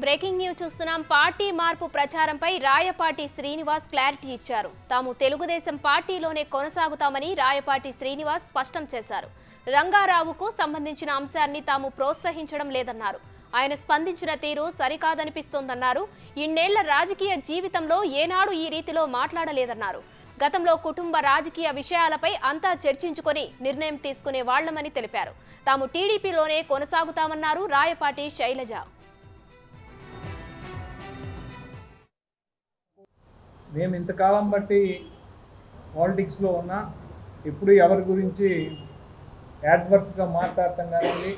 Breaking news చూస్తున్నాం. Party మార్పు ప్రచారంపై Rayapati Srinivas clarity ఇచ్చారు. తాము తెలుగుదేశం పార్టీలోనే కొనసాగుతామని రాయపాటి శ్రీనివాస్ స్పష్టం చేశారు. రంగారావుకు సంబంధించిన అంశాన్ని తాము ప్రోత్సహించడం లేదన్నారు. ఆయన స్పందించిన తీరు సరికాదనిపిస్తోందన్నారు. ఇన్నేళ్ల రాజకీయ జీవితంలో ఏనాడు ఈ రీతిలో మాట్లాడలేదన్నారు. గతంలో కుటుంబ రాజకీయ విషయాలపై అంతా చర్చించుకొని నిర్ణయం తీసుకునే వాళ్లమని తెలిపారు. తాము టీడీపీలోనే కొనసాగుతామన్నారు రాయపాటి శైలజ. మేము ఇంతకాలం బట్టి పాలిటిక్స్లో ఉన్నా ఇప్పుడు ఎవరి గురించి యాడ్వర్స్గా మాట్లాడటం కానివ్వండి,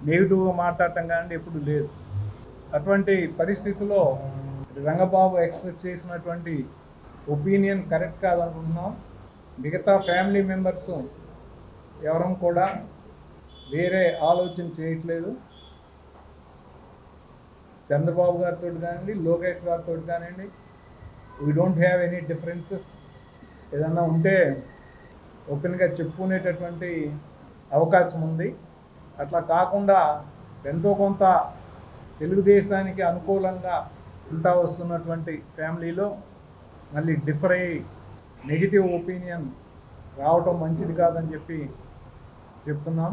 నెగిటివ్గా మాట్లాడటం కానివ్వండి ఎప్పుడు లేదు. అటువంటి పరిస్థితుల్లో రంగబాబు ఎక్స్ప్రెస్ చేసినటువంటి ఒపీనియన్ కరెక్ట్ కాదనుకుంటున్నాం. మిగతా ఫ్యామిలీ మెంబర్స్ ఎవరం కూడా వేరే ఆలోచన చేయట్లేదు. చంద్రబాబు గారితో కానివ్వండి, లోకేష్ గారితో కానివ్వండి, we don't have any differences. ఏదన్నా ఉంటే ఓపెన్గా చెప్పుకునేటటువంటి అవకాశం ఉంది. అట్లా కాకుండా ఎంతో కొంత తెలుగుదేశానికి అనుకూలంగా ఉంటా వస్తున్నటువంటి ఫ్యామిలీలో మళ్ళీ డిఫర్ అయ్యి నెగిటివ్ ఒపీనియన్ రావటం మంచిది కాదని చెప్పి చెప్తున్నాం.